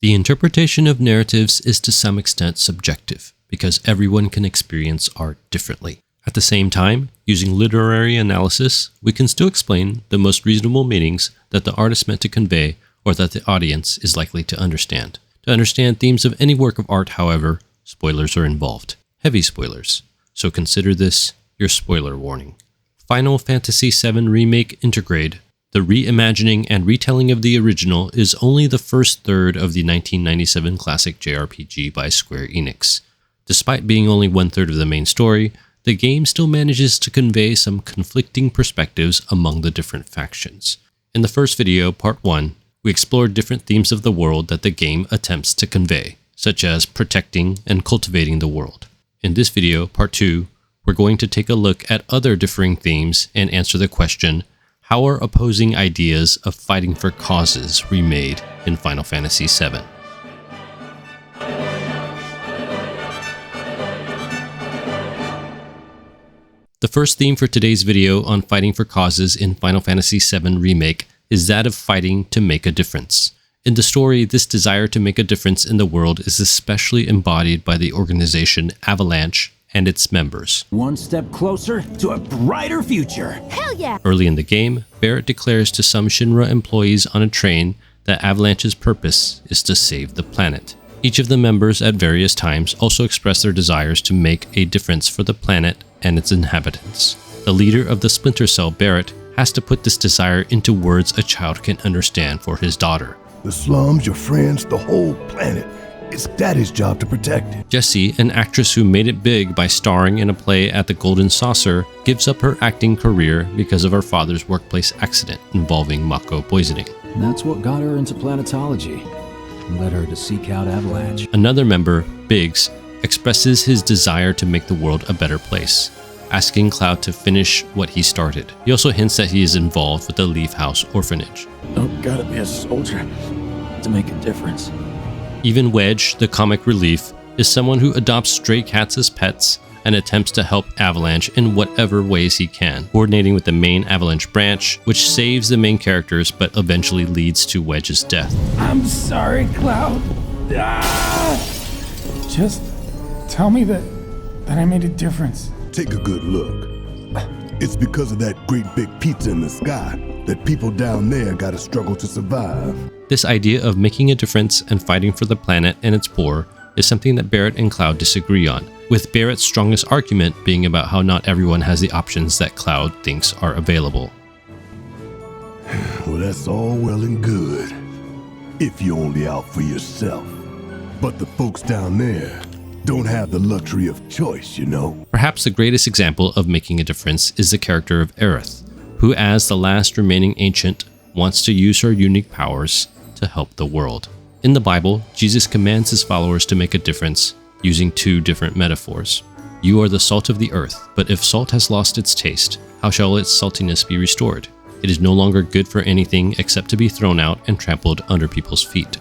The interpretation of narratives is to some extent subjective, because everyone can experience art differently. At the same time, using literary analysis, we can still explain the most reasonable meanings that the artist meant to convey or that the audience is likely to understand. To understand themes of any work of art, however, spoilers are involved. Heavy spoilers. So consider this your spoiler warning. Final Fantasy VII Remake Intergrade, the reimagining and retelling of the original, is only the first third of the 1997 classic JRPG by Square Enix. Despite being only one-third of the main story, the game still manages to convey some conflicting perspectives among the different factions. In the first video, Part 1, we explored different themes of the world that the game attempts to convey, such as protecting and cultivating the world. In this video, Part 2, we're going to take a look at other differing themes and answer the question, how are opposing ideas of fighting for causes remade in Final Fantasy VII? The first theme for today's video on fighting for causes in Final Fantasy VII Remake is that of fighting to make a difference. In the story, this desire to make a difference in the world is especially embodied by the organization Avalanche and its members. One step closer to a brighter future. Hell yeah! Early in the game, Barrett declares to some Shinra employees on a train that Avalanche's purpose is to save the planet. Each of the members at various times also express their desires to make a difference for the planet and its inhabitants. The leader of the Splinter Cell, Barrett, has to put this desire into words a child can understand for his daughter. The slums, your friends, the whole planet. It's Daddy's job to protect it. Jessie, an actress who made it big by starring in a play at the Golden Saucer, gives up her acting career because of her father's workplace accident involving Mako poisoning. And that's what got her into planetology and led her to seek out Avalanche. Another member, Biggs, expresses his desire to make the world a better place, asking Cloud to finish what he started. He also hints that he is involved with the Leaf House orphanage. Don't gotta be a soldier to make a difference. Even Wedge, the comic relief, is someone who adopts stray cats as pets and attempts to help Avalanche in whatever ways he can, coordinating with the main Avalanche branch, which saves the main characters but eventually leads to Wedge's death. I'm sorry, Cloud. Just tell me that I made a difference. Take a good look. It's because of that great big pizza in the sky that people down there gotta struggle to survive. This idea of making a difference and fighting for the planet and its poor is something that Barrett and Cloud disagree on, with Barrett's strongest argument being about how not everyone has the options that Cloud thinks are available. Well, that's all well and good, if you're only out for yourself. But the folks down there don't have the luxury of choice, you know. Perhaps the greatest example of making a difference is the character of Aerith, who as the last remaining ancient, wants to use her unique powers to help the world. In the Bible, Jesus commands his followers to make a difference using two different metaphors. You are the salt of the earth, but if salt has lost its taste, how shall its saltiness be restored? It is no longer good for anything except to be thrown out and trampled under people's feet.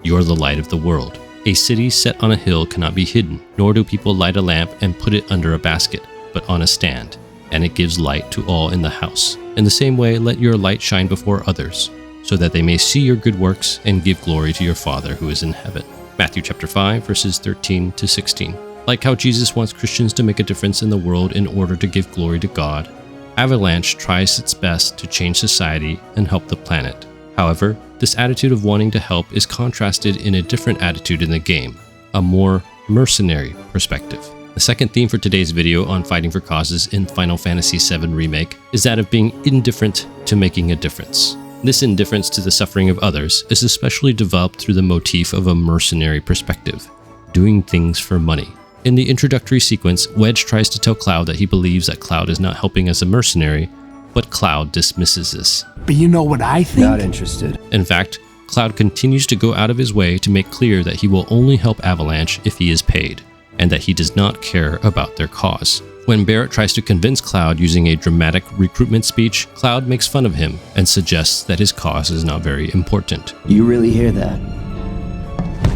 You are the light of the world. A city set on a hill cannot be hidden, nor do people light a lamp and put it under a basket, but on a stand, and it gives light to all in the house. In the same way, let your light shine before others, so that they may see your good works and give glory to your Father who is in heaven. Matthew chapter 5, verses 13 to 16. Like how Jesus wants Christians to make a difference in the world in order to give glory to God, Avalanche tries its best to change society and help the planet. However, this attitude of wanting to help is contrasted in a different attitude in the game, a more mercenary perspective. The second theme for today's video on fighting for causes in Final Fantasy VII Remake is that of being indifferent to making a difference. This indifference to the suffering of others is especially developed through the motif of a mercenary perspective, doing things for money. In the introductory sequence, Wedge tries to tell Cloud that he believes that Cloud is not helping as a mercenary, but Cloud dismisses this. But you know what I think? Not interested. In fact, Cloud continues to go out of his way to make clear that he will only help Avalanche if he is paid, and that he does not care about their cause. When Barrett tries to convince Cloud using a dramatic recruitment speech, Cloud makes fun of him and suggests that his cause is not very important. You really hear that?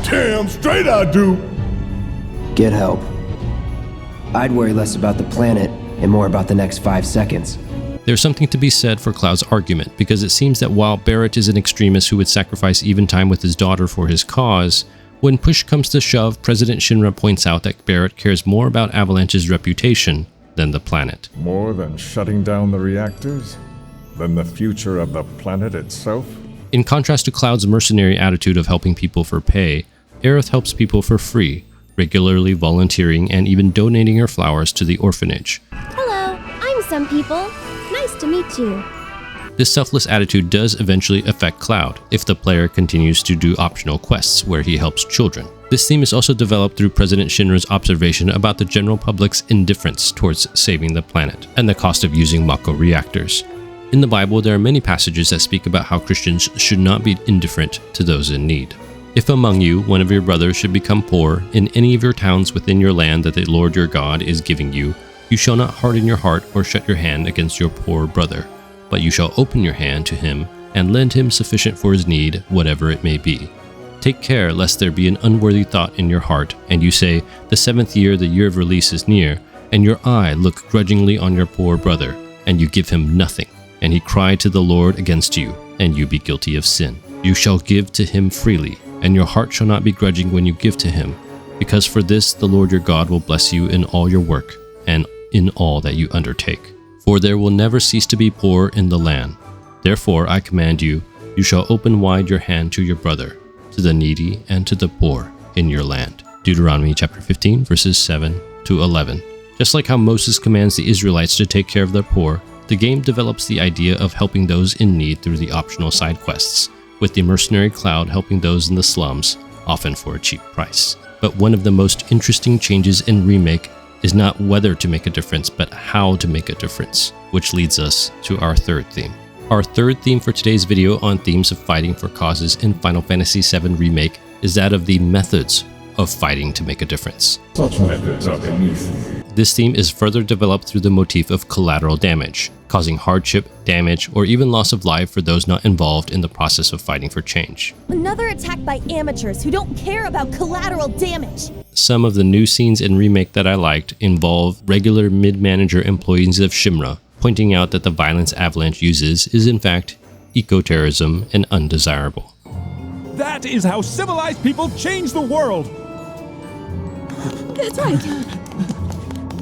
Damn straight I do! Get help. I'd worry less about the planet and more about the next 5 seconds. There's something to be said for Cloud's argument, because it seems that while Barrett is an extremist who would sacrifice even time with his daughter for his cause, when push comes to shove, President Shinra points out that Barrett cares more about Avalanche's reputation than the planet. More than shutting down the reactors? Than the future of the planet itself? In contrast to Cloud's mercenary attitude of helping people for pay, Aerith helps people for free, regularly volunteering and even donating her flowers to the orphanage. Hello, I'm some people. Nice to meet you. This selfless attitude does eventually affect Cloud if the player continues to do optional quests where he helps children. This theme is also developed through President Shinra's observation about the general public's indifference towards saving the planet and the cost of using Mako reactors. In the Bible, there are many passages that speak about how Christians should not be indifferent to those in need. If among you one of your brothers should become poor in any of your towns within your land that the Lord your God is giving you, you shall not harden your heart or shut your hand against your poor brother, but you shall open your hand to him and lend him sufficient for his need, whatever it may be. Take care lest there be an unworthy thought in your heart, and you say, the 7th year, the year of release is near, and your eye look grudgingly on your poor brother, and you give him nothing, and he cry to the Lord against you, and you be guilty of sin. You shall give to him freely, and your heart shall not be grudging when you give to him, because for this the Lord your God will bless you in all your work, and in all that you undertake. For there will never cease to be poor in the land. Therefore I command you, you shall open wide your hand to your brother, to the needy and to the poor in your land. Deuteronomy chapter 15, verses 7 to 11. Just like how Moses commands the Israelites to take care of their poor, the game develops the idea of helping those in need through the optional side quests, with the mercenary Cloud helping those in the slums, often for a cheap price. But one of the most interesting changes in Remake is not whether to make a difference, but how to make a difference, which leads us to our third theme. Our third theme for today's video on themes of fighting for causes in Final Fantasy VII Remake is that of the methods of fighting to make a difference. Such methods are beneath. This theme is further developed through the motif of collateral damage, causing hardship, damage, or even loss of life for those not involved in the process of fighting for change. Another attack by amateurs who don't care about collateral damage. Some of the new scenes in Remake that I liked involve regular mid-manager employees of Shinra, pointing out that the violence Avalanche uses is in fact eco-terrorism and undesirable. That is how civilized people change the world! That's right.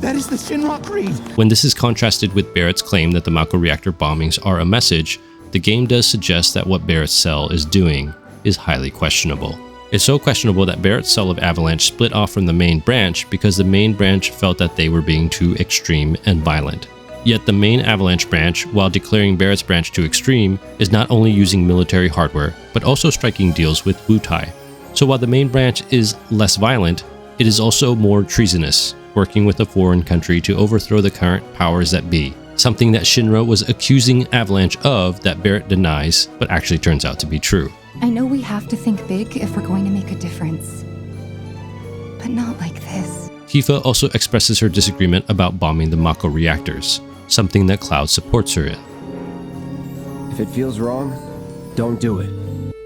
That is the Shinra Creed! When this is contrasted with Barrett's claim that the Mako reactor bombings are a message, the game does suggest that what Barrett's cell is doing is highly questionable. It's so questionable that Barrett's cell of Avalanche split off from the main branch because the main branch felt that they were being too extreme and violent. Yet the main Avalanche branch, while declaring Barrett's branch too extreme, is not only using military hardware, but also striking deals with Wutai. So while the main branch is less violent, it is also more treasonous, working with a foreign country to overthrow the current powers that be, something that Shinra was accusing Avalanche of that Barrett denies, but actually turns out to be true. I know we have to think big if we're going to make a difference, but not like this. Tifa also expresses her disagreement about bombing the Mako reactors, something that Cloud supports her in. If it feels wrong, don't do it.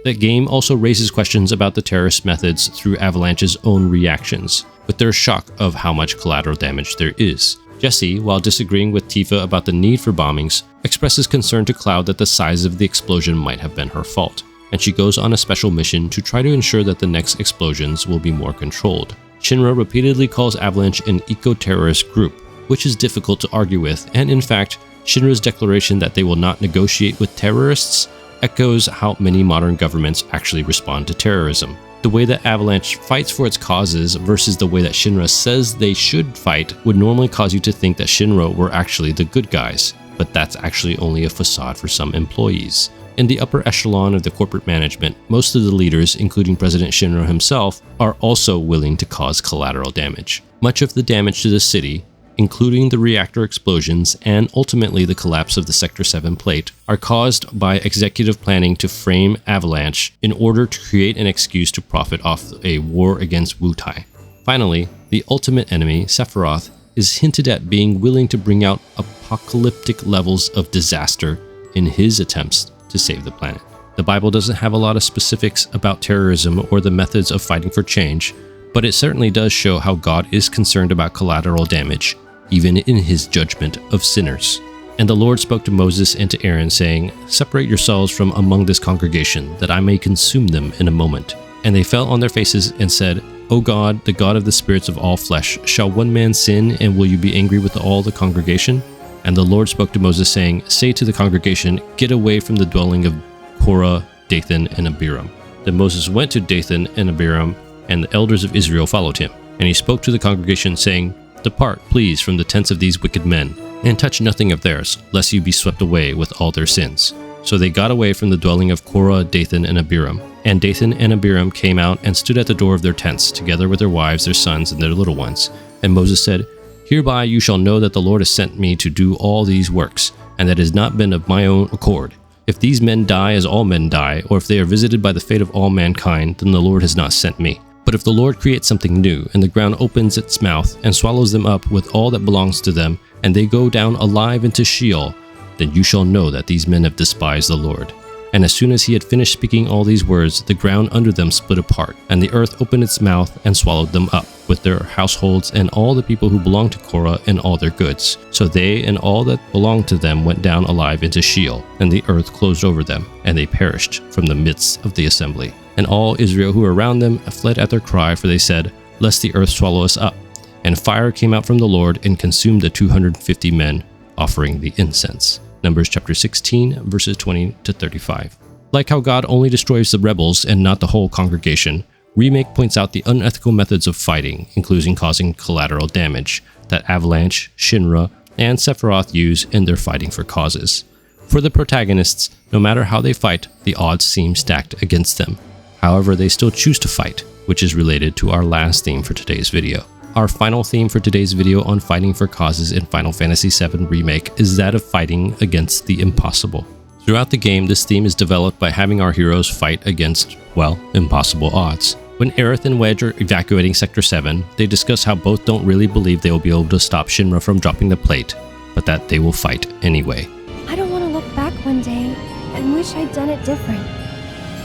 The game also raises questions about the terrorist methods through Avalanche's own reactions, with their shock of how much collateral damage there is. Jessie, while disagreeing with Tifa about the need for bombings, expresses concern to Cloud that the size of the explosion might have been her fault, and she goes on a special mission to try to ensure that the next explosions will be more controlled. Shinra repeatedly calls Avalanche an eco-terrorist group, which is difficult to argue with, and in fact, Shinra's declaration that they will not negotiate with terrorists echoes how many modern governments actually respond to terrorism. The way that Avalanche fights for its causes versus the way that Shinra says they should fight would normally cause you to think that Shinra were actually the good guys, but that's actually only a facade for some employees. In the upper echelon of the corporate management, most of the leaders, including President Shinra himself, are also willing to cause collateral damage. Much of the damage to the city, including the reactor explosions and ultimately the collapse of the Sector 7 plate, are caused by executive planning to frame Avalanche in order to create an excuse to profit off a war against Wutai. Finally, the ultimate enemy, Sephiroth, is hinted at being willing to bring out apocalyptic levels of disaster in his attempts to save the planet. The Bible doesn't have a lot of specifics about terrorism or the methods of fighting for change, but it certainly does show how God is concerned about collateral damage, even in his judgment of sinners. And the Lord spoke to Moses and to Aaron, saying, Separate yourselves from among this congregation, that I may consume them in a moment. And they fell on their faces and said, O God, the God of the spirits of all flesh, shall one man sin, and will you be angry with all the congregation? And the Lord spoke to Moses, saying, Say to the congregation, Get away from the dwelling of Korah, Dathan, and Abiram. Then Moses went to Dathan and Abiram, and the elders of Israel followed him. And he spoke to the congregation, saying, Depart, please, from the tents of these wicked men, and touch nothing of theirs, lest you be swept away with all their sins. So they got away from the dwelling of Korah, Dathan, and Abiram. And Dathan and Abiram came out and stood at the door of their tents, together with their wives, their sons, and their little ones. And Moses said, Hereby you shall know that the Lord has sent me to do all these works, and that it has not been of my own accord. If these men die as all men die, or if they are visited by the fate of all mankind, then the Lord has not sent me. But if the Lord creates something new, and the ground opens its mouth and swallows them up with all that belongs to them, and they go down alive into Sheol, then you shall know that these men have despised the Lord. And as soon as he had finished speaking all these words, the ground under them split apart, and the earth opened its mouth and swallowed them up, with their households and all the people who belonged to Korah and all their goods. So they and all that belonged to them went down alive into Sheol, and the earth closed over them, and they perished from the midst of the assembly. And all Israel who were around them fled at their cry, for they said, Lest the earth swallow us up. And fire came out from the Lord and consumed the 250 men offering the incense. Numbers chapter 16, verses 20 to 35. Like how God only destroys the rebels and not the whole congregation, Remake points out the unethical methods of fighting, including causing collateral damage, that Avalanche, Shinra, and Sephiroth use in their fighting for causes. For the protagonists, no matter how they fight, the odds seem stacked against them. However, they still choose to fight, which is related to our last theme for today's video. Our final theme for today's video on fighting for causes in Final Fantasy VII Remake is that of fighting against the impossible. Throughout the game, this theme is developed by having our heroes fight against, well, impossible odds. When Aerith and Wedge are evacuating Sector 7, they discuss how both don't really believe they will be able to stop Shinra from dropping the plate, but that they will fight anyway. I don't want to look back one day and wish I'd done it different.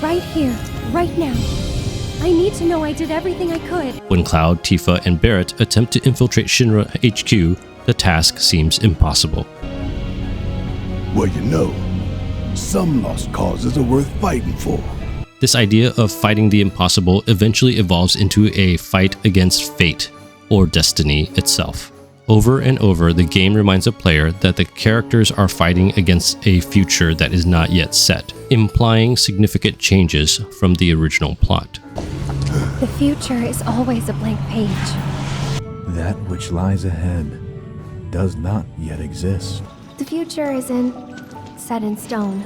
Right here, right now. I need to know I did everything I could. When Cloud, Tifa, and Barret attempt to infiltrate Shinra HQ, the task seems impossible. Well, you know, some lost causes are worth fighting for. This idea of fighting the impossible eventually evolves into a fight against fate, or destiny itself. Over and over, the game reminds a player that the characters are fighting against a future that is not yet set, implying significant changes from the original plot. The future is always a blank page. That which lies ahead does not yet exist. The future isn't set in stone.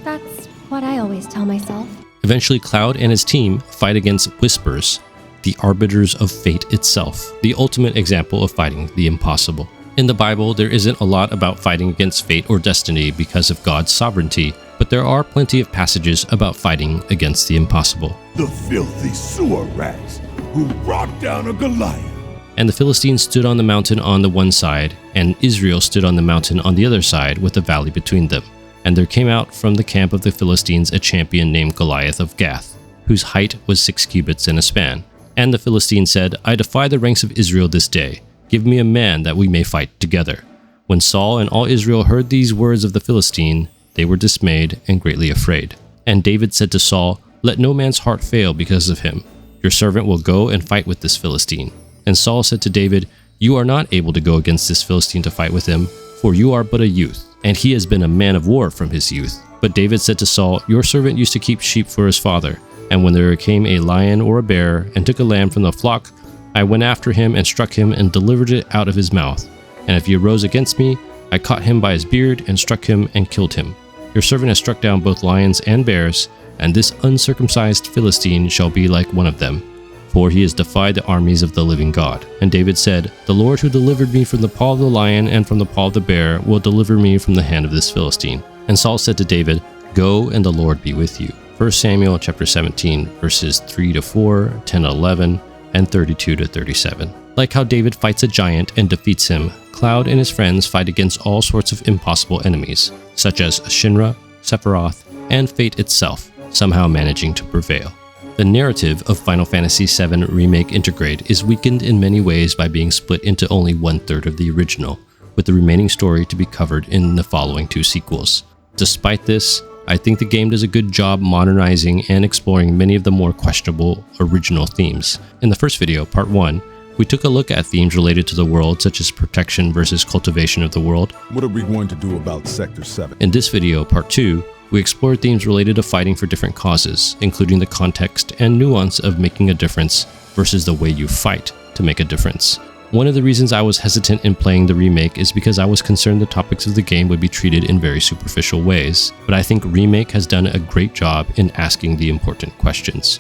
That's what I always tell myself. Eventually, Cloud and his team fight against Whispers, the arbiters of fate itself, the ultimate example of fighting the impossible. In the Bible, there isn't a lot about fighting against fate or destiny because of God's sovereignty, but there are plenty of passages about fighting against the impossible. The filthy sewer rats who brought down a Goliath. And the Philistines stood on the mountain on the one side, and Israel stood on the mountain on the other side with a valley between them. And there came out from the camp of the Philistines a champion named Goliath of Gath, whose height was 6 cubits and a span. And the Philistine said, I defy the ranks of Israel this day. Give me a man that we may fight together. When Saul and all Israel heard these words of the Philistine, they were dismayed and greatly afraid. And David said to Saul, Let no man's heart fail because of him. Your servant will go and fight with this Philistine. And Saul said to David, You are not able to go against this Philistine to fight with him, for you are but a youth, and he has been a man of war from his youth. But David said to Saul, Your servant used to keep sheep for his father, and when there came a lion or a bear and took a lamb from the flock, I went after him and struck him and delivered it out of his mouth. And if he arose against me, I caught him by his beard and struck him and killed him. Your servant has struck down both lions and bears, and this uncircumcised Philistine shall be like one of them, for he has defied the armies of the living God. And David said, The Lord who delivered me from the paw of the lion and from the paw of the bear will deliver me from the hand of this Philistine. And Saul said to David, Go, and the Lord be with you. 1 Samuel chapter 17, verses 3-4, 10-11, and 32-37. Like how David fights a giant and defeats him, Cloud and his friends fight against all sorts of impossible enemies, such as Shinra, Sephiroth, and fate itself, somehow managing to prevail. The narrative of Final Fantasy VII Remake Intergrade is weakened in many ways by being split into only 1/3 of the original, with with the remaining story to be covered in the following 2 sequels. Despite this, I think the game does a good job modernizing and exploring many of the more questionable original themes. In the first video, part 1, we took a look at themes related to the world, such as protection versus cultivation of the world. What are we going to do about Sector 7? In this video, part 2, we explored themes related to fighting for different causes, including the context and nuance of making a difference versus the way you fight to make a difference. One of the reasons I was hesitant in playing the remake is because I was concerned the topics of the game would be treated in very superficial ways, but I think Remake has done a great job in asking the important questions.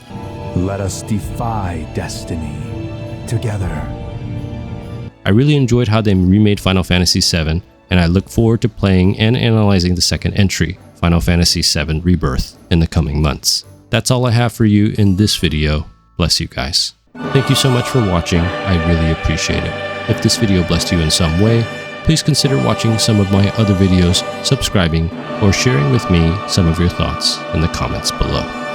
Let us defy destiny together. I really enjoyed how they remade Final Fantasy VII, and I look forward to playing and analyzing the second entry, Final Fantasy VII Rebirth, in the coming months. That's all I have for you in this video. Bless you guys. Thank you so much for watching, I really appreciate it. If this video blessed you in some way, please consider watching some of my other videos, subscribing, or sharing with me some of your thoughts in the comments below.